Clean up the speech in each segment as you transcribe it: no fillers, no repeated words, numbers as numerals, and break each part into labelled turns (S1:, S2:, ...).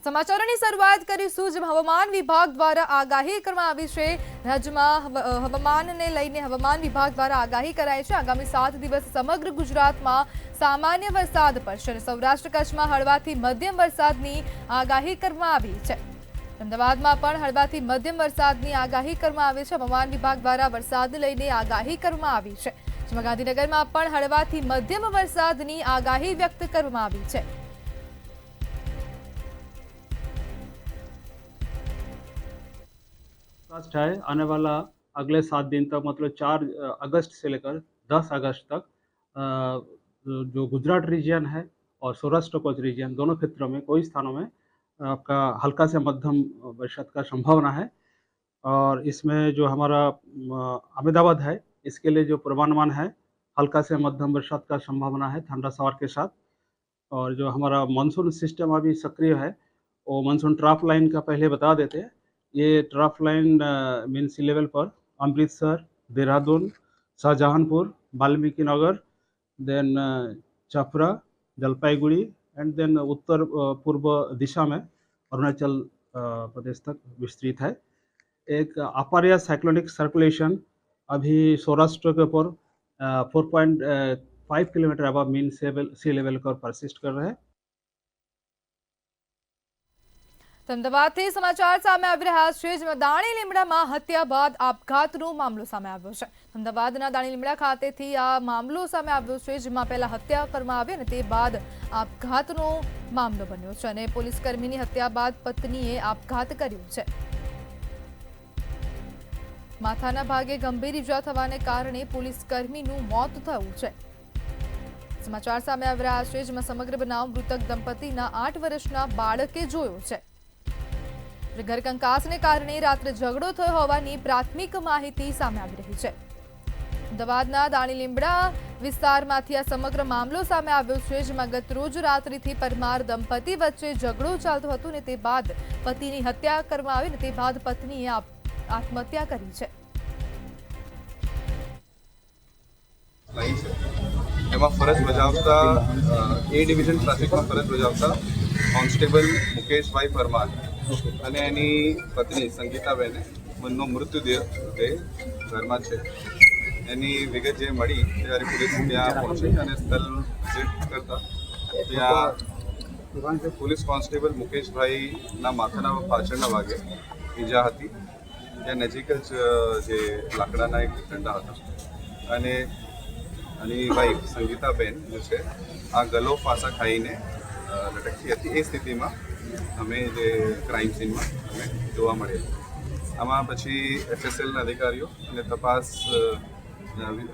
S1: સમાચારોની શરૂઆત કરીશું જેમાં હવામાન વિભાગ દ્વારા આગાહી કરવામાં આવી છે। રાજ્યમાં હવામાનને લઈને હવામાન વિભાગ દ્વારા આગાહી કરાઈ છે। આગામી 7 દિવસ સમગ્ર ગુજરાતમાં સામાન્ય વરસાદ પડશે અને સૌરાષ્ટ્ર કચ્છમાં હળવાથી મધ્યમ વરસાદની આગાહી કરવામાં આવી છે। અમદાવાદમાં પણ હળવાથી મધ્યમ વરસાદની આગાહી કરવામાં આવી છે। હવામાન વિભાગ દ્વારા વરસાદને લઈને આગાહી કરવામાં આવી છે, જેમાં ગાંધીનગરમાં પણ હળવાથી મધ્યમ વરસાદની આગાહી વ્યક્ત કરવામાં આવી છે।
S2: है आने वाला अगले 7 दिन तक, मतलब 4 अगस्त से लेकर 10 अगस्त तक जो गुजरात रीजन है और सौराष्ट्र कच्छ रीजन दोनों क्षेत्रों में कोई स्थानों में आपका हल्का से मध्यम बरसात का संभावना है। और इसमें जो हमारा अहमदाबाद है, इसके लिए जो पूर्वानुमान है हल्का से मध्यम बरसात का संभावना है ठंडा सवार के साथ। और जो हमारा मानसून सिस्टम अभी सक्रिय है वो मानसून ट्रफ लाइन का पहले बता देते हैं। ये trough line mean sea level पर Amritsar, Dehradun, Shahjahanpur, Valmiki Nagar, then Chhapra, Jalpaiguri and then उत्तर पूर्व दिशा में अरुणाचल प्रदेश तक विस्तृत है। एक अपर या साइक्लोनिक सर्कुलेशन अभी सौराष्ट्र के ऊपर 4.5 kilometre above mean sea level पर परसिस्ट कर रहे हैं।
S1: અમદાવાદથી સમાચાર સામે આવી રહ્યા છે, જેમાં દાણી લીમડામાં હત્યા બાદ આપઘાતનો મામલો સામે આવ્યો છે। અમદાવાદના દાણી લીમડા ખાતેથી આ મામલો સામે આવ્યો છે, જેમાં પહેલા હત્યા કરવામાં આવી અને તે બાદ આપઘાતનો મામલો બન્યો છે અને પોલીસ કર્મીની હત્યા બાદ પત્નીએ આપઘાત કર્યો છે। માથાના ભાગે ગંભીર ઈજા થવાને કારણે પોલીસ કર્મીનું મોત થયું છે। સમાચાર સામે આવી રહ્યા છે, જેમાં સમગ્ર બનાવ મૃતક દંપતીના 8 વર્ષના બાળકે જોયો છે। ઘરકંકાસને કારણે રાત્રે ઝઘડો થયો હોવાની પ્રાથમિક માહિતી સામે આવી રહી છે। અમદાવાદના દાણી લીમડા વિસ્તારમાંથી આ સમગ્ર મામલો સામે આવ્યો છે, જેમાં ગત રોજ રાત્રિથી પરમાર દંપતી વચ્ચે ઝઘડો ચાલતો હતો અને તે બાદ પતિની હત્યા કરવામાં આવી અને તે બાદ પત્નીએ આત્મહત્યા કરી છે।
S3: એમાં ફરજ બજાવતા એ ડિવિઝન ટ્રાફિકમાં ફરજ બજાવતા કોન્સ્ટેબલ મુકેશભાઈ પરમાર અને એની પત્ની સંગીતાબેને બંનેનો મૃત્યુદેહ ઘરમાં છે। એની વિગત જે મળી ત્યારે પોલીસ ત્યાં પહોંચી અને સ્થળ વિઝિટ કરતા ત્યાં પોલીસ કોન્સ્ટેબલ મુકેશભાઈના માથાના પાછળના ભાગે ઈજા હતી। ત્યાં નજીક જ જે લાકડાના એક દંડા હતા અને એની વાઈફ સંગીતાબેન જે છે આ ગલો ફાંસા ખાઈને લટકતી હતી। એ સ્થિતિમાં અમે જે ક્રાઇમ સીનમાં અમે જોવા મળેલ। આમાં પછી એફએસએલના અધિકારીઓ અને તપાસ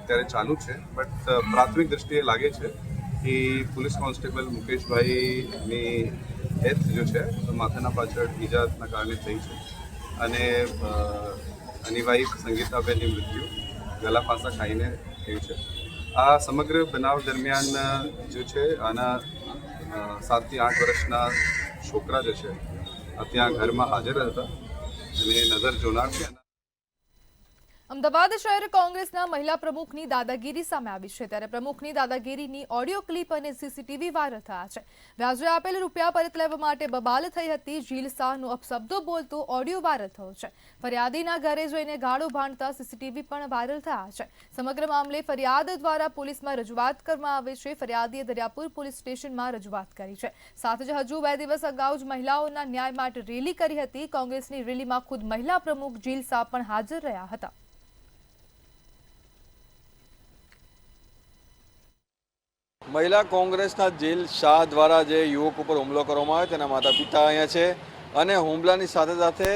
S3: અત્યારે ચાલુ છે, બટ પ્રાથમિક દ્રષ્ટિએ લાગે છે કે પોલીસ કોન્સ્ટેબલ મુકેશભાઈની ડેથ જો છે માથાના પાછળ ઈજાના કારણે થઈ છે અને એની વાઈફ સંગીતાબેનની મૃત્યુ ગલા ફાંસા ખાઈને થયું છે। આ સમગ્ર બનાવ દરમિયાન જો છે આના 7 થી 8 વર્ષના છોકરા જે છે ત્યાં ઘરમાં હાજર હતા અને નજર જોનાર છે।
S1: અમદાવાદ શહેર કોંગ્રેસના મહિલા પ્રમુખની દાદાગીરી સામે આવી છે, ત્યારે પ્રમુખની દાદાગીરીની ઓડિયો ક્લિપ અને સીસીટીવી વાયરલ થયા છે। વ્યાજે આપેલ રૂપિયા પરત લેવા માટે બબાલ થઈ હતી। જીલ શાહનો અપશબ્દો બોલતો ઓડિયો વાયરલ થયો છે। ફરિયાદીના ઘરે જઈને ગાળો ભાંડતા સીસીટીવી પણ વાયરલ થયા છે। સમગ્ર મામલે ફરિયાદ દ્વારા પોલીસમાં રજૂઆત કરવામાં આવી છે। ફરિયાદીએ દરિયાપુર પોલીસ સ્ટેશનમાં રજૂઆત કરી છે। સાથે જ હજુ 2 દિવસ અગાઉ જ મહિલાઓના ન્યાય માટે રેલી કરી હતી। કોંગ્રેસની રેલીમાં ખુદ મહિલા પ્રમુખ જીલ શાહ પણ હાજર રહ્યા હતા।
S4: મહિલા કોંગ્રેસના જીલ શાહ દ્વારા જે યુવક ઉપર હુમલો કરવામાં આવ્યો તેના માતા પિતા અહીંયા છે અને હુમલાની સાથે સાથે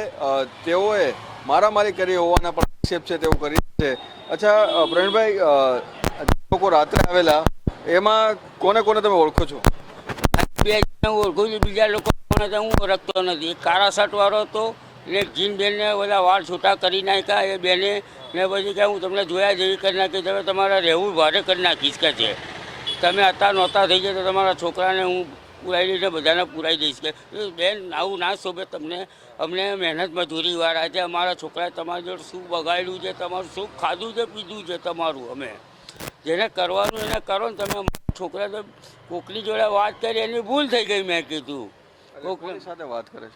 S4: તેઓએ મારામારી કરી હોવાના પણ આક્ષેપ છે તેવું કરી છે। અચ્છા પ્રવીણભાઈ, લોકો રાત્રે આવેલા એમાં કોને કોને તમે ઓળખો છો?
S5: ઓળખું છું, બીજા લોકો હું ઓળખતો નથી। એક કાળા શર્ટવાળો હતો એટલે જીન બેનને બધા વાળ છૂટા કરી નાખ્યા એ બેને મેં પછી કે હું તમને જોયા જેવી કરી નાખી, તમે તમારા રહેવું ભારે કરી નાખીશ કે છે, તમે હતા નહોતા થઈ જાય તો તમારા છોકરાને હું પુરાઈ લઈને બધાને પુરાઈ દઈશ કે બેન આવું ના શોભે તમને। અમને મહેનત મજૂરીવાળા છે, અમારા છોકરાએ તમારી જોડે શું બગાડ્યું છે, તમારું શું ખાધું છે પીધું છે તમારું। અમે જેને કરવાનું એને કરો ને। તમે છોકરા તો કોકની જોડે વાત કરી એની ભૂલ થઈ ગઈ, મેં કીધું પોખરણ
S4: સાથે વાત કરે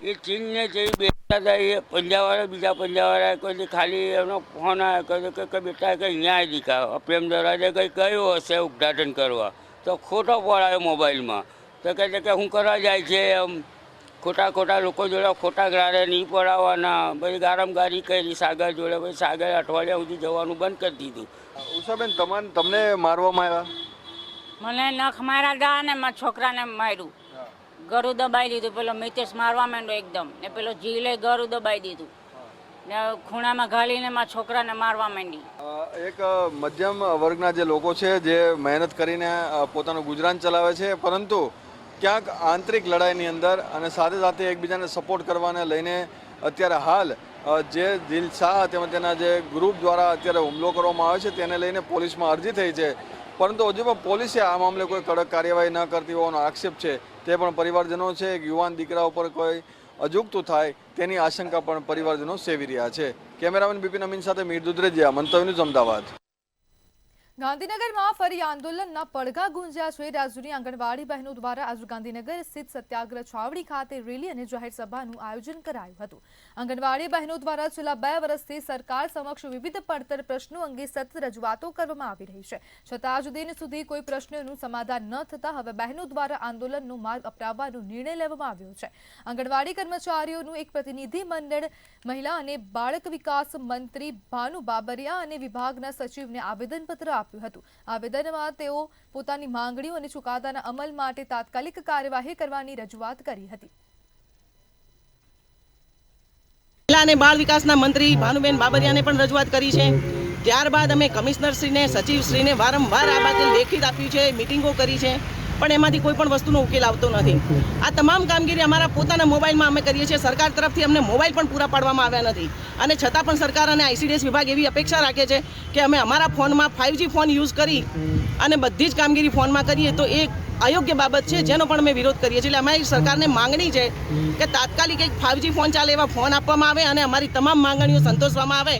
S4: છે
S5: એ ચીનને જે બેઠા હતા એ પંજાબવાળા બીજા પંજાબવાળા કોઈ ખાલી એમનો ફોન આવ્યો કે બેટા કંઈ અહીંયા આવી દીધા પ્રેમ દરાજે કંઈ ગયો હશે ઉદ્ઘાટન કરવા તો ખોટો પડાયો મોબાઈલમાં તો કહે છે કે હું કરવા જાય છે એમ ખોટા લોકો જોડે ખોટા ગાળે નહીં પડાવવાના પછી ગારમગારી કરી સાગર જોડે પછી સાગર અઠવાડિયા સુધી જવાનું બંધ કરી દીધું.
S4: ઉષાબેન તમને મારવામાં આવ્યા?
S6: મને નખ માર્યા હતા ને મારા છોકરાને માર્યું, ગળું દબાઈ દીધું. પેલો મિતેશ મારવા માંડ્યો એકદમ ને પેલો જીલે ગળું દબાઈ દીધું ને ખૂણામાં ઘાલીને મારા છોકરાને મારવા માંડી.
S4: એક મધ્યમ વર્ગના જે લોકો છે જે મહેનત કરીને પોતાનું ગુજરાન ચલાવે છે, પરંતુ ક્યાંક આંતરિક લડાઈની અંદર અને સાથે સાથે એકબીજાને સપોર્ટ કરવાને લઈને અત્યારે હાલ જે દિલ શાહ તેમજ તેના જે ગ્રુપ દ્વારા અત્યારે હુમલો કરવામાં આવે છે તેને લઈને પોલીસમાં અરજી થઈ છે, પરંતુ હજુ પણ પોલીસે આ મામલે કોઈ કડક કાર્યવાહી ન કરતી હોવાનો આક્ષેપ છે. તે પણ પરિવારજનો છે એક યુવાન દીકરા ઉપર કોઈ અજુગતું થાય તેની આશંકા પણ પરિવારજનો સેવી રહ્યા છે. કેમેરામેન બિપિન અમીન સાથે મીર દુધરેજિયા, મંતવ્ય ન્યૂઝ, અમદાવાદ.
S1: ગાંધીનગરમાં ફરી આંદોલનના પડઘા ગુંજ્યા છે. રાજ્યની આંગણવાડી બહેનો દ્વારા આજે ગાંધીનગર સ્થિત સત્યાગ્રહ છાવડી ખાતે રેલી અને જાહેર સભાનું આયોજન કરાયું હતું. આંગણવાડી બહેનો દ્વારા છેલ્લા 2 વર્ષથી સરકાર સમક્ષ વિવિધ પડતર પ્રશ્નો અંગે સતત રજૂઆતો કરવામાં આવી રહી છે, છતાં આજ દિન સુધી કોઈ પ્રશ્નોનું સમાધાન ન થતાં હવે બહેનો દ્વારા આંદોલનનો માર્ગ અપનાવવાનો નિર્ણય લેવામાં આવ્યો છે. આંગણવાડી કર્મચારીઓનું એક પ્રતિનિધિ મંડળ મહિલા અને બાળક વિકાસ મંત્રી ભાનુ બાબરિયા અને વિભાગના સચિવને આવેદનપત્ર આપ્યું હતું. આવેદનમાં તેઓ પોતાની માંગણીઓ અને ચુકાદાના અમલ માટે તાત્કાલિક કાર્યવાહી કરવાની રજૂઆત કરી હતી.
S7: મહિલા અને બાળ વિકાસના મંત્રી ભાનુબેન બાબરિયાને પણ રજૂઆત કરી છે. ત્યારબાદ અમે કમિશનરશ્રીને સચિવશ્રીને વારંવાર આ બાબતે લેખિત આપ્યું છે, મિટિંગો કરી છે, પણ એમાંથી કોઈ પણ વસ્તુનો ઉકેલ આવતો નથી. આ તમામ કામગીરી અમારા પોતાના મોબાઈલમાં અમે કરીએ છીએ. સરકાર તરફથી અમને મોબાઈલ પણ પૂરા પાડવામાં આવ્યા નથી અને છતાં પણ સરકાર અને આઈસીડીએસ વિભાગ એવી અપેક્ષા રાખે છે કે અમે અમારા ફોનમાં 5G ફોન યુઝ કરી અને બધી જ કામગીરી ફોનમાં કરીએ, તો એ અયોગ્ય બાબત છે જેનો પણ અમે વિરોધ કરીએ છીએ. એટલે અમારી સરકારને માંગણી છે કે તાત્કાલિક એક 5G ફોન ચાલે એવા ફોન આપવામાં આવે અને અમારી તમામ માંગણીઓ સંતોષવામાં આવે.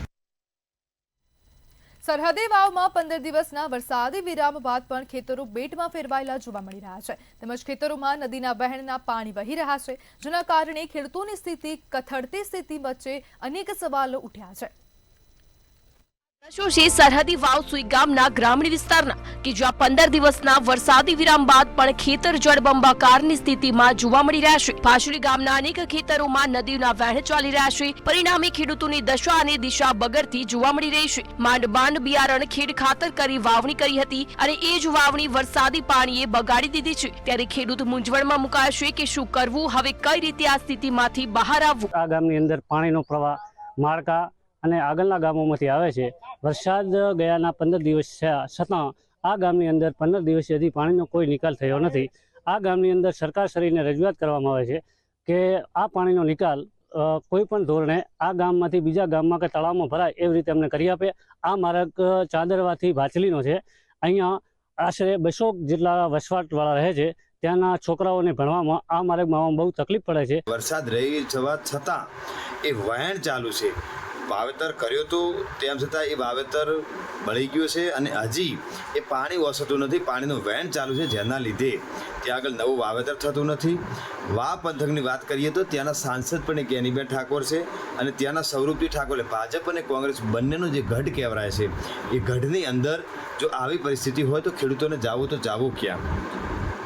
S1: સરહદી વાવમાં 15 દિવસના વરસાદી વિરામ બાદ પણ ખેતરો બેટમાં ફેરવાયેલા જોવા મળી રહ્યા છે, તેમજ ખેતરોમાં નદીના વહેણના પાણી વહી રહ્યા છે, જેના કારણે ખેડૂતોની સ્થિતિ કથળતી સ્થિતિ વચ્ચે અનેક સવાલો ઉઠ્યા છે.
S8: સરહદી વાવ સુઈ ગામના ગ્રામીણ વિસ્તારના કે જ્યાં 15 દિવસના વરસાદી વિરામ બાદ પણ ખેતર જળબંબાકારની સ્થિતિમાં જોવા મળી રહ્યા છે. પાછળી ગામના અનેક ખેતરોમાં નદીના વહેણ ચાલી રહ્યા છે, પરિણામે ખેડૂતોની દશા અને દિશા બગડતી જોવા મળી રહી છે. માંડ બિયારણ ખેડ ખાતર કરી વાવણી કરી હતી અને એ જ વાવણી વરસાદી પાણીએ બગાડી દીધી છે. ત્યારે ખેડૂત મૂંઝવણમાં મુકાયો છે કે શું કરવું, હવે કઈ રીતે આ સ્થિતિમાંથી બહાર આવવું.
S9: આ ગામની અંદર પાણીનો પ્રવાહ માળકા અને આગળના ગામોમાંથી આવે છે. વરસાદ ગયાના 15 દિવસ થયા છતાં આ ગામની અંદર 15 દિવસ સુધી પાણીનો કોઈ નિકાલ થયો નથી. આ ગામની અંદર સરકારશ્રીને રજૂઆત કરવામાં આવે છે કે આ પાણીનો નિકાલ કોઈ પણ ધોરણે આ ગામમાંથી બીજા ગામમાં કે તળાવમાં ભરાય એવી રીતે અમને કરી આપે. આ માર્ગ ચાંદરવાથી ભાચલીનો છે. અહીંયા આશરે 200 જેટલા વસવાટવાળા રહે છે. ત્યાંના છોકરાઓને ભણવામાં આ માર્ગમાં બહુ તકલીફ પડે છે.
S10: વરસાદ રહી જવા છતાં એ વહેણ ચાલુ છે. વાવેતર કર્યું હતું તેમ છતાં એ વાવેતર બળી ગયું છે અને હજી એ પાણી ઓસરતું નથી. પાણીનું વહેણ ચાલુ છે, જેના લીધે ત્યાં આગળ નવું વાવેતર થતું નથી. વાવ પંથકની વાત કરીએ તો ત્યાંના સાંસદ પણ એક ગેનીબેન ઠાકોર છે અને ત્યાંના સૌરભજી ઠાકોર, ભાજપ અને કોંગ્રેસ બંનેનો જે ગઢ કહેવાય છે, એ ગઢની અંદર જો આવી પરિસ્થિતિ હોય તો ખેડૂતોને જાવું તો જાવું ક્યાં?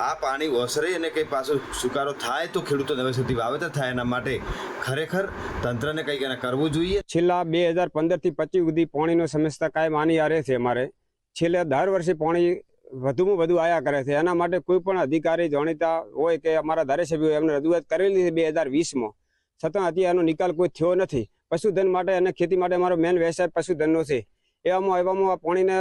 S10: આ પાણી ઓસરે અને કંઈ પાછો સુકારો થાય તો ખેડૂતો નવેસરથી વાવેતર થાય. એના માટે ખરેખર તંત્રને કંઈક એને કરવું જોઈએ.
S11: છેલ્લા 2015 થી 25 સુધી પાણીનો સમસ્યા કાયમ આની આ રહે છે. અમારે છેલ્લા દર વર્ષે પાણી વધુમાં વધુ આયા કરે છે. એના માટે કોઈ પણ અધિકારી જાણીતા હોય કે અમારા ધારાસભ્યો એમને રજૂઆત કરેલી છે 2020માં, છતાં અત્યારે એનો નિકાલ કોઈ થયો નથી. પશુધન માટે અને ખેતી માટે અમારો મેન વ્યવસાય પશુધનનો છે. એવામાં પાણીને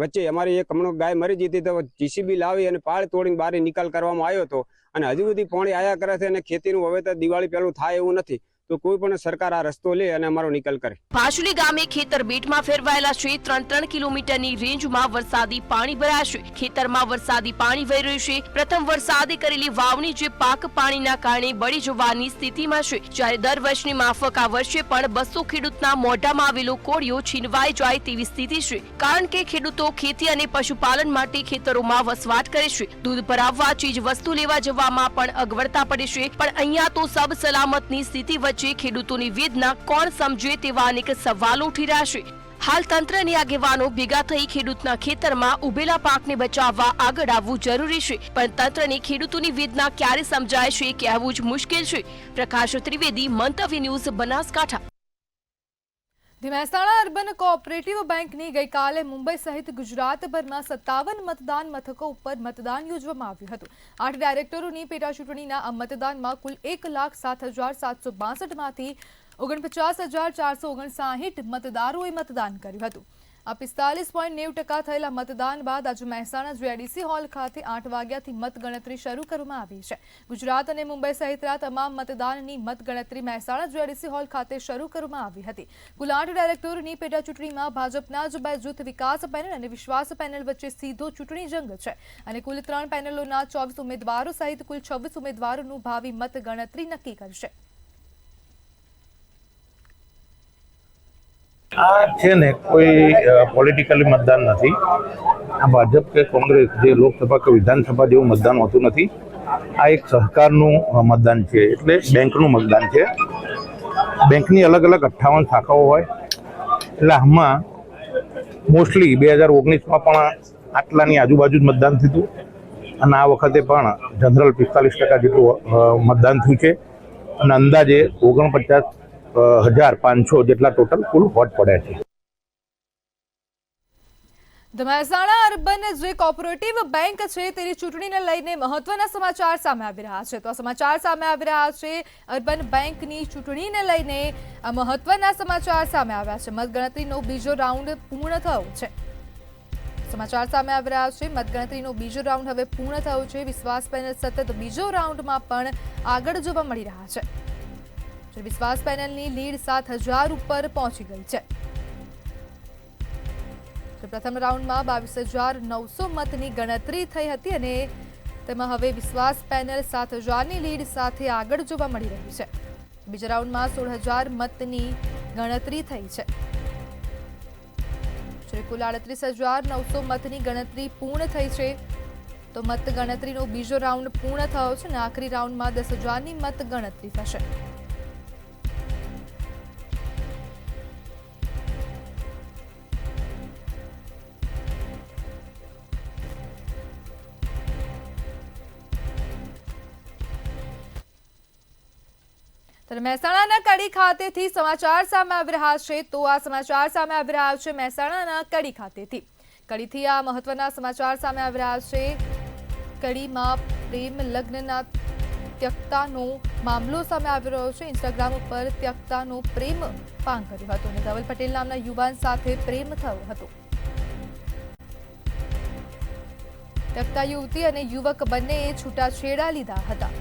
S11: વચ્ચે અમારી એક હમણાં ગાય મરી જતી તો જીસીબી લાવી અને પાળ તોડીને બહાર નિકાલ કરવામાં આવ્યો હતો અને હજુ સુધી પાણી આયા કરે છે અને ખેતીનું વાવેતર દિવાળી પહેલું થાય એવું નથી. તો કોઈ પણ સરકાર આ રસ્તો લે અને અમારો નિકાલ કરે.
S8: ભાજુલી ગામે ખેતર બેટમાં ફેરવાયેલા છે. 3 કિલોમીટરની રેન્જમાં વરસાદી પાણી ભરાશે. ખેતરમાં વરસાદી પાણી વહી રહ્યું છે. પ્રથમ વરસાદે કરેલી વાવણી જે પાક પાણીના કારણે બળી જવાની સ્થિતિમાં છે. જ્યારે દર વર્ષની માફક આ વર્ષે પણ 200 ખેડૂતના મોઢામાં આવેલો કોળિયો છીનવાઈ જાય તેવી સ્થિતિ છે. કારણ કે ખેડૂતો ખેતી અને પશુપાલન માટે ખેતરોમાં વસવાટ કરે છે. દૂધ ભરાવવા, ચીજ વસ્તુ લેવા જવામાં પણ અગવડતા પડે છે. પણ અહીંયા તો સબ સલામતની સ્થિતિ વચ્ચે ખેડૂતોની વેદના કોણ સમજે તેવા અનેક સવાલો ઉઠી રહ્યા છે. હાલ તંત્ર અને આગેવાનો ભેગા થઈ ખેડૂતના ખેતરમાં ઉભેલા પાકને બચાવવા આગળ આવવું જરૂરી છે. પણ તંત્રને ખેડૂતોની વેદના ક્યારે સમજાય છે કહેવું જ મુશ્કેલ છે. પ્રકાશ ત્રિવેદી, મંતવ્ય news, Banaskantha.
S1: Mehsana urban cooperative બેંકની ગઈકાલે મુંબઈ સહિત ગુજરાતભરમાં 57 મતદાન મથકો ઉપર મતદાન યોજવામાં આવ્યું હતું. 8 ડાયરેક્ટરોની પેટા ચૂંટણીના આ મતદાનમાં કુલ 1,07,762 માંથી 49,459 મતદારોએ મતદાન કર્યું હતું. આ 45.90% થયેલા મતદાન બાદ આજે મહેસાણા જેડીસી હોલ ખાતે 8 વાગ્યાથી મતગણતરી શરૂ કરવામાં આવી છે. ગુજરાત અને મુંબઈ સહિતના તમામ મતદાનની મતગણતરી મહેસાણા જેડીસી હોલ ખાતે શરૂ કરવામાં આવી હતી. કુલ 8 ડાયરેક્ટરોની પેટા ચૂંટણીમાં ભાજપના જ 2 જૂથ વિકાસ પેનલ અને વિશ્વાસ પેનલ વચ્ચે સીધો ચૂંટણી જંગ છે અને કુલ 3 પેનલોના 24 ઉમેદવારો સહિત કુલ 26 ઉમેદવારોનું ભાવિ મતગણતરી નક્કી કરશે.
S12: આ છે ને કોઈ પોલિટિકલી મતદાન નથી. આ ભાજપ કે કોંગ્રેસ જે લોકસભા કે વિધાનસભા જેવું મતદાન હોતું નથી. આ એક સહકારનું મતદાન છે, એટલે બેંકનું મતદાન છે. બેંકની અલગ અલગ 58 શાખાઓ હોય, એટલે આમાં મોસ્ટલી 2019માં પણ આટલાની આજુબાજુ જ મતદાન થયું હતું અને આ વખતે પણ જનરલ 45% જેટલું મતદાન થયું છે અને અંદાજે 49,500 જેટલા ટોટલ કુલ વોટ પડ્યા છે.
S1: મહેસાણા અર્બન જે કોઓપરેટિવ બેંક છે તેની ચૂંટણીને લઈને મહત્વના સમાચાર સામે આવી રહ્યા છે. તો આ સમાચાર સામે આવી રહ્યા છે. અર્બન બેંકની ચૂંટણીને લઈને આ મહત્વના સમાચાર સામે આવ્યા છે. મતગણતરીનો બીજો રાઉન્ડ પૂર્ણ થયો છે. સમાચાર સામે આવી રહ્યા છે. મતગણતરીનો બીજો રાઉન્ડ હવે પૂર્ણ થયો છે. વિશ્વાસ પેનલ સતત બીજો રાઉન્ડમાં પણ આગળ જોવા મળી રહ્યા છે. વિશ્વાસ પેનલની લીડ 7,000 ઉપર પહોંચી ગઈ છે. પ્રથમ રાઉન્ડમાં 22,900 મતની ગણતરી થઈ હતી અને તેમાં હવે વિશ્વાસ પેનલ 7,000ની લીડ સાથે આગળ જોવા મળી રહી છે. બીજા રાઉન્ડમાં 16,000 મતની ગણતરી થઈ છે. કુલ 38,900 મતની ગણતરી પૂર્ણ થઈ છે. તો મત ગણતરીનો બીજો રાઉન્ડ પૂર્ણ થયો છે અને આખરી રાઉન્ડમાં 10,000ની મત ગણતરી થશે. મહેસાણાના કડી ખાતેથી સમાચાર સામે આવી રહ્યા છે. તો આ સમાચાર સામે આવી રહ્યા છે મહેસાણાના કડી ખાતેથી. કડીથી આ મહત્વના સમાચાર સામે આવી રહ્યા છે. કડીમાં પ્રેમ લગ્નના ત્યક્તાનો મામલો સામે આવી રહ્યો છે. ઇન્સ્ટાગ્રામ ઉપર ત્યક્તાનો પ્રેમ પાંગ કર્યો હતો અને ધવલ પટેલ નામના યુવાન સાથે પ્રેમ થયો હતો. ત્યક્તા યુવતી અને યુવક બંનેએ છૂટાછેડા લીધા હતા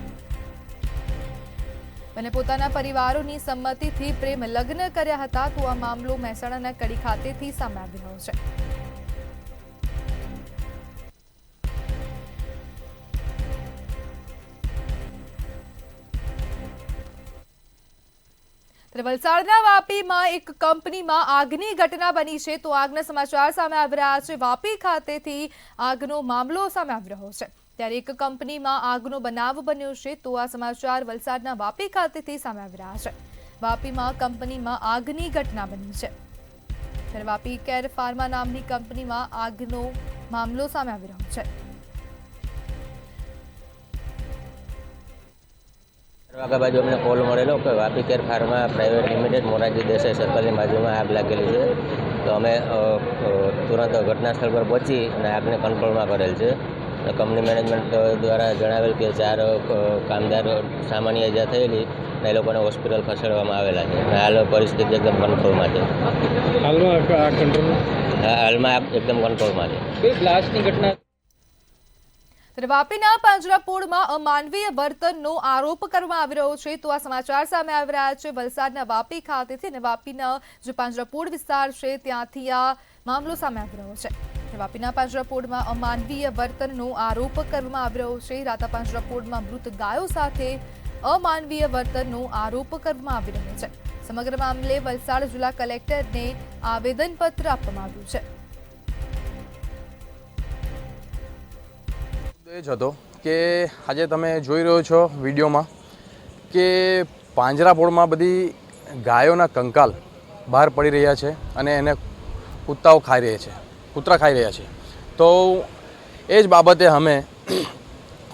S1: અને પોતાના પરિવારોની સંમતિથી પ્રેમ લગ્ન કર્યા હતા. તો આ મામલો મહેસાણાના કડી ખાતેથી સામે આવી રહ્યો છે. વલસાડના વાપીમાં એક કંપનીમાં આગની ઘટના બની છે. તો આગના સમાચાર સામે આવી રહ્યા છે. વાપી ખાતેથી આગનો મામલો સામે આવી રહ્યો છે. ત્યારે એક કંપનીમાં આગનો બનાવ બન્યો છે. તો આ સમાચાર વલસાડના વાપી ખાતેથી સામે આવી રહ્યા છે. વાપીમાં કંપનીમાં આગની ઘટના બની છે. ત્યારે વાપી કેર ફાર્મા નામની કંપનીમાં આગનો મામલો સામે આવી રહ્યો છે.
S13: વાઘા બાજુ અમને કોલ મળેલો કે Vapi care pharma private limited Morarji Desai સર્કલની બાજુમાં આગ લાગેલી છે. તો અમે તુરંત ઘટના સ્થળ પર પહોંચી અને આગને કંટ્રોલમાં કરેલ છે. કંપની મેનેજમેન્ટ દ્વારા જણાવેલ કે 4 કામદાર સામાન્ય ઇજા થયેલી અને એ લોકોને હોસ્પિટલ ખસેડવામાં આવેલા છે. હાલ પરિસ્થિતિ એકદમ કંટ્રોલમાં છે. હાલમાં એકદમ કંટ્રોલમાં છે. બ્લાસ્ટની ઘટના
S1: ત્યારે વાપીના પાંજરાપોળમાં અમાનવીય વર્તનનો આરોપ કરવામાં આવી રહ્યો છે તો આ સમાચાર સામે આવી રહ્યા છે વલસાડના વાપી ખાતેથી અને વાપીના જે પાંજરાપોળ વિસ્તાર છે ત્યાંથી આ મામલો સામે આવી રહ્યો છે। વાપીના પાંજરાપોળમાં અમાનવીય વર્તનનો આરોપ કરવામાં આવી રહ્યો છે। રાતા પાંજરાપોળમાં મૃત ગાયો સાથે અમાનવીય વર્તનનો આરોપ કરવામાં આવી રહ્યો છે। સમગ્ર મામલે વલસાડ જિલ્લા કલેક્ટરને આવેદનપત્ર આપવામાં આવ્યું છે।
S14: એ જ હતો કે આજે તમે જોઈ રહ્યો છો વિડીયોમાં કે પાંજરાપોળમાં બધી ગાયોના કંકાલ બહાર પડી રહ્યા છે અને એને કૂતરા ખાઈ રહ્યા છે। તો એ જ બાબતે અમે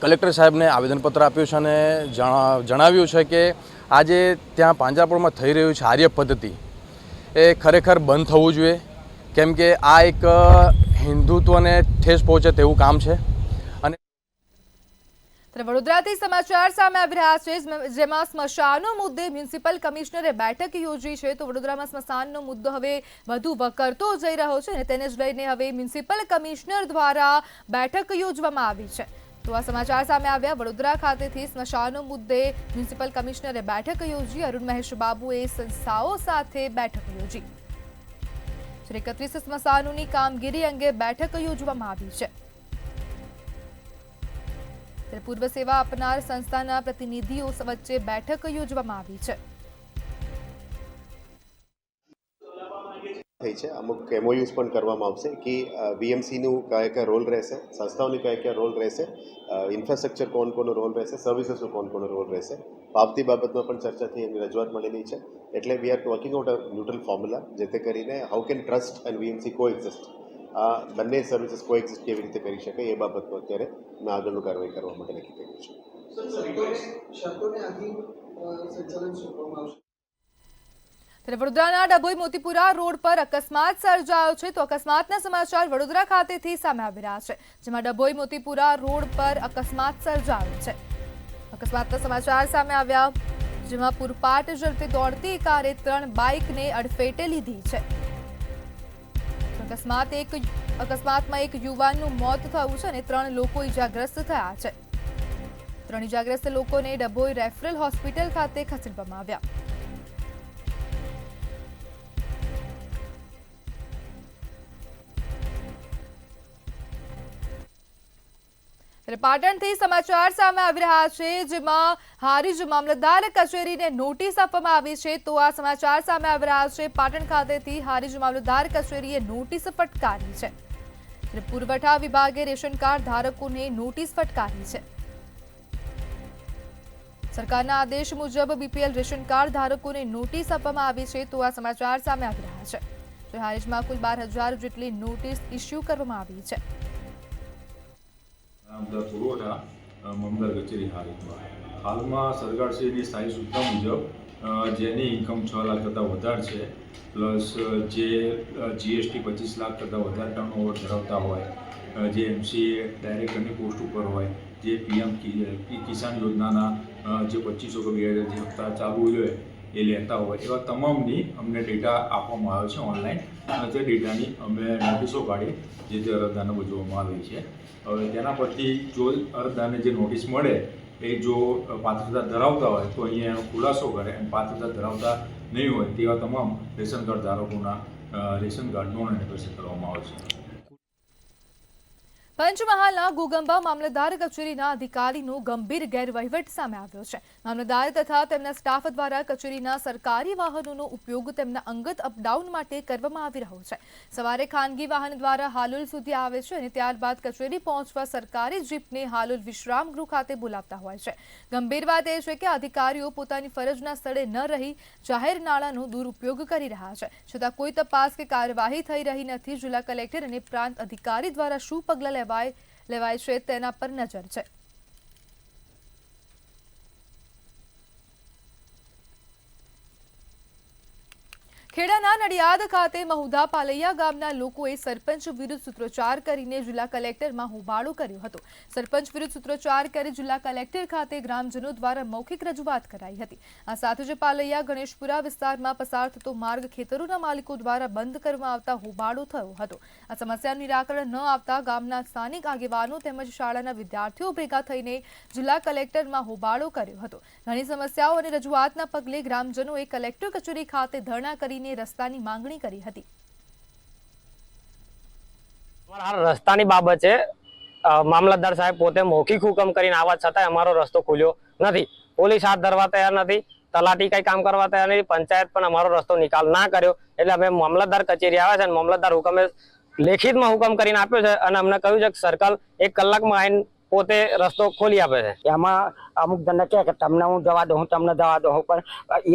S14: કલેક્ટર સાહેબને આવેદનપત્ર આપ્યું છે અને જણાવ્યું છે કે આજે ત્યાં પાંજરાપોળમાં થઈ રહ્યું છે આર્ય પદ્ધતિ એ ખરેખર બંધ થવું જોઈએ, કેમ કે આ એક હિન્દુત્વને ઠેસ પહોંચે તેવું કામ છે।
S1: વડોદરાથી સમાચાર સામે આવી રહ્યા છે જેમાં સ્મશાનો મુદ્દે મ્યુનિસિપલ કમિશનરે બેઠક યોજી છે તો વડોદરામાં સ્મશાનનો મુદ્દો હવે વધુ વકરતો જઈ રહ્યો છે અને તેને જ લઈને હવે મ્યુનિસિપલ કમિશનર દ્વારા બેઠક યોજવામાં આવી છે। તો આ સમાચાર સામે આવ્યા વડોદરા ખાતેથી સ્મશાનો મુદ્દે મ્યુનિસિપલ કમિશનરે બેઠક યોજી। અરુણ મહેશ બાબુએ સંસ્થાઓ સાથે બેઠક યોજી। 31 સ્મશાનોની કામગીરી અંગે બેઠક યોજવામાં આવી છે। પૂર્વ સેવા આપનાર સંસ્થાના પ્રતિનિધિઓ વચ્ચે બેઠક યોજવામાં આવી છે।
S15: થઈ છે અમુક એમઓયુઝ પણ કરવામાં આવશે કે બીએમસીનું કયા રોલ રહેશે, સંસ્થાઓની કયા રોલ રહેશે, ઇન્ફ્રાસ્ટ્રક્ચર કોનો રોલ રહેશે, સર્વિસીસનો કોનો રોલ રહેશે, પાવતી બાબતમાં પણ ચર્ચા થઈ, એની રજૂઆત મળેલી છે। એટલે we are working out a neutral formula જેથી કરીને how can trust and BMC coexist, આ બંને સર્વિસીસ કોએક્ઝિસ્ટ કેવી રીતે કરી શકાય એ બાબતમાં અત્યારે મેં આગળનું કાર્યવાહી કરવા માટે નક્કી કર્યું છે।
S1: વડોદરાના ડભોઈ મોતીપુરા રોડ પર અકસ્માત સર્જાયો છે તો અકસ્માતના સમાચાર વડોદરા ખાતેથી સામે આવી રહ્યા છે જેમાં ડભોઈ મોતીપુરા રોડ પર અકસ્માત સર્જાયો છે। અકસ્માતના સમાચાર સામે આવ્યા જેમાં પૂરપાટ ઝડપે દોડતી કારે 3 બાઇકને અડફેટે લીધી છે। અકસ્માતમાં એક યુવાનનું મોત થયું છે અને 3 લોકો ઇજાગ્રસ્ત થયા છે। 3 ઇજાગ્રસ્ત લોકોને ડભોઈ રેફરલ હોસ્પિટલ ખાતે ખસેડવામાં આવ્યા। પાટણથી સમાચાર સામે આવી રહ્યા છે જેમાં હારીજ મામલતદાર કચેરીને નોટિસ આપવામાં આવી છે તો આ સમાચાર સામે આવી રહ્યા છે પાટણ ખાતેથી હારીજ મામલતદાર કચેરીએ નોટિસ ફટકારી છે। પુરવઠા વિભાગે રેશન કાર્ડ ધારકોને નોટિસ ફટકારી છે। સરકારના આદેશ મુજબ બીપીએલ રેશન કાર્ડ ધારકોને નોટિસ આપવામાં આવી છે તો આ સમાચાર સામે આવી રહ્યા છે। હારીજમાં કુલ 12,000 જેટલી નોટિસ ઇસ્યુ કરવામાં આવી છે।
S16: પુરવઠા મામલતદાર કચેરી હારીજમાં હાલમાં સરકારશ્રીની સ્થાયી સૂચના મુજબ જેની ઇન્કમ 6 લાખ કરતાં વધારે છે પ્લસ જે જીએસટી 25 લાખ કરતાં વધારે ટર્નઓવર ધરાવતા હોય, જે એમસીએ ડાયરેક્ટરની પોસ્ટ ઉપર હોય, જે પીએમ કિસાન યોજનાના જે 2500 કે 2000 જે હપ્તા ચાલુ હોય એ લેતા હોય એવા તમામની અમને ડેટા આપવામાં આવ્યો છે ઓનલાઈન અને તે ડેટાની અમે નોટિસો કાઢી જે તે અરજદારને બજાવવામાં આવી છે। હવે તેના પરથી જો અરજદારને જે નોટિસ મળે એ જો પાત્રતા ધરાવતા હોય તો અહીંયા એનો ખુલાસો કરે અને પાત્રતા ધરાવતા નહીં હોય તેવા તમામ રેશન કાર્ડ ધારકોના રેશન કાર્ડ નોન એનેક્સેસ કરવામાં આવશે।
S1: પંચમહાલના ગોગંબા મામલતદાર કચેરીના અધિકારીનો ગંભીર ગેરવહીવટ સામે આવ્યો છે। મામલતદાર તથા તેમના સ્ટાફ દ્વારા કચેરીના સરકારી વાહનોનો ઉપયોગ તેમના અંગત અપડાઉન માટે કરવામાં આવી રહ્યો છે। સવારે ખાનગી વાહન દ્વારા હાલોલ સુધી આવે છે અને ત્યારબાદ કચેરી પહોંચવા સરકારી જીપને હાલોલ વિશ્રામ ગૃહ ખાતે બોલાવતા હોય છે। ગંભીર વાત એ છે કે અધિકારીઓ પોતાની ફરજના સ્થળે ન રહી જાહેર નાણાંનો દુરુપયોગ કરી રહ્યા છે છતાં કોઈ તપાસ કે કાર્યવાહી થઈ રહી નથી। જિલ્લા કલેક્ટર અને પ્રાંત અધિકારી દ્વારા શું પગલાં લેવાય છે તેના પર નજર છે। ખેડાના જિલ્લાના નડિયાદ ખાતે મહુધા પાલૈયા ગામના લોકોએ સરપંચ વિરુદ્ધ સૂત્રોચ્ચાર કરીને જિલ્લા કલેક્ટરમાં હોબાળો કર્યો હતો. સરપંચ વિરુદ્ધ સૂત્રોચ્ચાર કરી જિલ્લા કલેક્ટર ખાતે ગ્રામજનો દ્વારા મૌખિક રજૂઆત કરાઈ હતી. આ સાથે જ પાલૈયા ગણેશપુરા વિસ્તારમાં પસાર થતો માર્ગ ખેતરોના માલિકો દ્વારા બંધ કરવામાં આવતા હોબાળો થયો હતો. આ સમસ્યાનું નિરાકરણ ન આવતા ગામના સ્થાનિક આગેવાનો તેમજ શાળાના વિદ્યાર્થીઓ ભેગા થઈને જિલ્લા કલેક્ટરમાં હોબાળો કર્યો હતો. ઘણી સમસ્યાઓ અને રજૂઆતના પગલે ગ્રામજનોએ કલેક્ટર કચેરી ખાતે ધરણા કરીને રસ્તાની માંગણી કરી હતી.
S17: રસ્તાની બાબત છે, મામલતદાર સાહેબ પોતે મૌખિક હુકમ કરીને આવવા છતાં અમારો રસ્તો ખુલ્યો નથી. પોલીસ હાથ ધરવા તૈયાર નથી, તલાટી કઈ કામ કરવા તૈયાર નથી, પંચાયત પણ અમારો રસ્તો નિકાલ ના કર્યો. એટલે અમે મામલતદાર કચેરી આવ્યા છે અને મામલતદાર હુકમે લેખિતમાં હુકમ કરીને આપ્યો છે અને અમને કહ્યું છે કે સર્કલ 1 કલાકમાં આવીને પોતે રસ્તો ખોલી આપે છે.
S5: એમાં અમુક જણને કહે કે તમને હું જવા દઉં, હું તમને જવા દઉં, પણ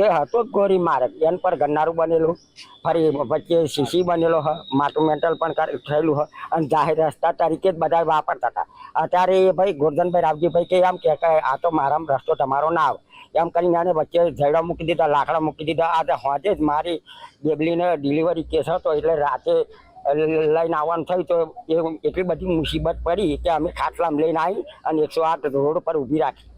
S5: એ હતો જ ગોરી માર્ગ. એન પર ગન્નારું બનેલું, ફરી વચ્ચે સીસી બનેલો હ, માટું મેન્ટલ પણ થયેલું હ અને જાહેર રસ્તા તરીકે જ બધા વાપરતા હતા. અત્યારે એ ભાઈ ગોરધનભાઈ રાવજીભાઈ કે એમ કે આ તો મારા રસ્તો તમારો ના આવે એમ કરીને આને વચ્ચે ઝેડા મૂકી દીધા, લાકડા મૂકી દીધા. આજે હોજે જ મારી બેબલીને ડિલિવરી કેસ હતો એટલે રાતે લઈને આવવાનું થયું તો એ એટલી બધી મુસીબત પડી કે અમે ખાટલામાં લઈને આવી અને 108 રોડ પર ઊભી રાખી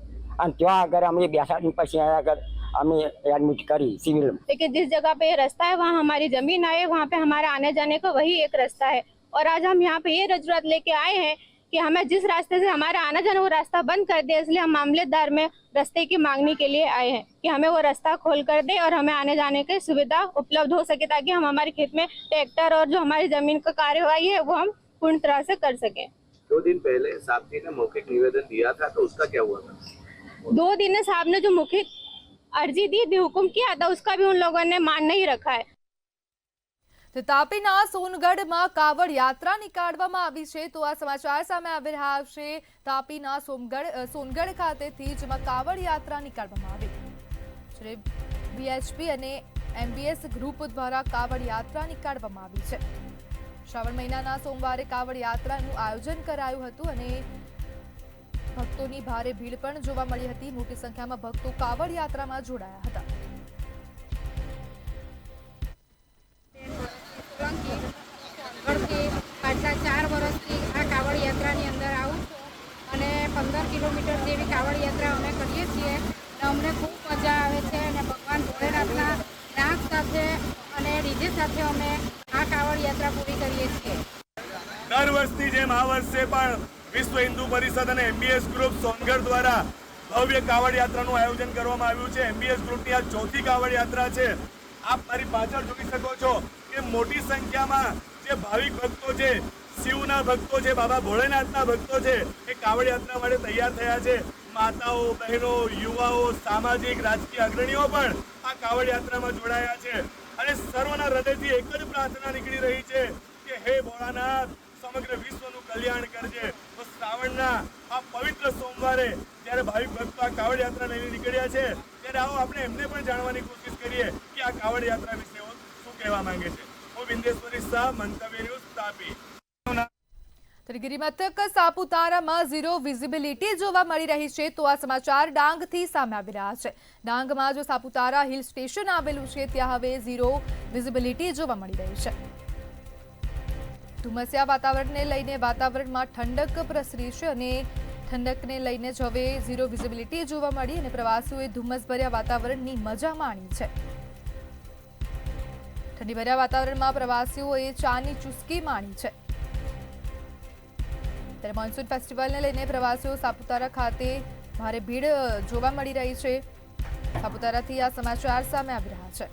S5: અને ત્યાં આગળ અમે બેસાડી પછી આગળ हमें एडमिट करी सिविल में.
S18: लेकिन जिस जगह पे ये रास्ता है वहाँ हमारी जमीन है, वहाँ पे हमारा आने जाने का वही एक रास्ता है और आज हम यहाँ पे ये रजूआत लेके आए हैं कि हमें जिस रास्ते से हमारा आना जाना वो रास्ता बंद कर दे. इसलिए हम मामलेदार में रास्ते की मांगने के लिए आए हैं कि हमें वो रास्ता खोल कर दे और हमें आने जाने की सुविधा उपलब्ध हो सके ताकि हम हमारे खेत में ट्रैक्टर और जो हमारी जमीन का कार्यवाही है वो हम पूर्ण तरह से कर सकें.
S19: 2 दिन पहले साहब जी ने मौखिक निवेदन दिया था तो उसका क्या हुआ था?
S18: 2 दिन साहब ने जो मौखिक अर्जी दी थी, हुक्म किया था, उसका भी उन लोगों ने मान नहीं रखा है.
S1: તો તાપીના સોનગઢમાં કાવડ યાત્રા નીકાળવામાં આવી છે. તો આ સમાચાર સામે આવી રહ્યા છે તાપીના સોનગઢ ખાતેથી, જેમાં કાવડ યાત્રા નીકાળવામાં આવી. શ્રી બીએચપી અને એમબીએસ ગ્રુપ દ્વારા કાવડ યાત્રા નીકાળવામાં આવી છે. શ્રાવણ મહિનાના સોમવારે કાવડ યાત્રાનું આયોજન કરાયું હતું અને ભક્તોની ભારે ભીડ પણ જોવા મળી હતી. મોટી સંખ્યામાં ભક્તો કાવડ યાત્રામાં જોડાયા હતા.
S20: પાછલા 4 વર્ષથી આ કાવડ યાત્રાની અંદર આવું છું અને 15 કિલોમીટર જેવી કાવડ યાત્રા અમે કરીએ છીએ અને અમને ખૂબ મજા આવે છે અને ભગવાન ભોળેનાથના નાદ સાથે અને ડીજે સાથે અમે આ કાવડ યાત્રા પૂરી કરીએ છીએ.
S21: દર વર્ષની જેમ આ વર્ષે પણ વિશ્વ હિન્દુ પરિષદ અને એમબીએસ ગ્રુપ સોનગઢ દ્વારા ભવ્ય કાવડ યાત્રાનું આયોજન કરવામાં આવ્યું છે. એમબીએસ ગ્રુપની આ 4થી કાવડ યાત્રા છે. આપ મારી પાછળ જોઈ શકો છો કે મોટી સંખ્યામાં જે ભાવિક ભક્તો છે, શિવના ભક્તો છે, બાબા ભોળેનાથના ભક્તો છે, એ કાવડ યાત્રા માટે તૈયાર થયા છે. માતાઓ, બહેનો, યુવાઓ, સામાજિક રાજકીય અગ્રણીઓ પણ આ કાવડ યાત્રામાં જોડાયા છે અને સર્વના હૃદયથી એક જ પ્રાર્થના નીકળી રહી છે કે હે ભોળાનાથ, સમગ્ર વિશ્વનું કલ્યાણ કરજે. તો શ્રાવણના આ પવિત્ર સોમવારે જ્યારે ભાવિક ભક્તો આ કાવડ યાત્રા લઈને નીકળ્યા છે ત્યારે આવો આપણે એમને પણ જાણવાની કોશિશ કરીએ કે આ કાવડ યાત્રા વિશે શું કહેવા માંગે છે. હું બિંદેશ્વરી શાહ, મંતવ્ય ન્યૂઝ, તાપી.
S1: ગિરિમથક સાપુતારામાં ઝીરો વિઝિબિલિટી જોવા મળી રહી છે. તો આ સમાચાર ડાંગથી સામે આવી રહ્યા છે. ડાંગમાં જો સાપુતારા હિલ સ્ટેશન આવેલું છે ત્યાં હવે ઝીરો વિઝિબિલિટી જોવા મળી રહી છે. ધુમ્મસિયા વાતાવરણને લઈને વાતાવરણમાં ઠંડક પ્રસરી છે અને ઠંડકને લઈને જ હવે ઝીરો વિઝિબિલિટી જોવા મળી અને પ્રવાસીઓએ ધુમ્મસભર્યા વાતાવરણની મજા માણી છે. ઠંડીભર્યા વાતાવરણમાં પ્રવાસીઓએ ચાની ચુસ્કી માણી છે. ત્યારે મોન્સૂન ફેસ્ટિવલને લઈને પ્રવાસીઓ સાપુતારા ખાતે ભારે ભીડ જોવા મળી રહી છે. સાપુતારાથી આ સમાચાર સામે આવી રહ્યા છે.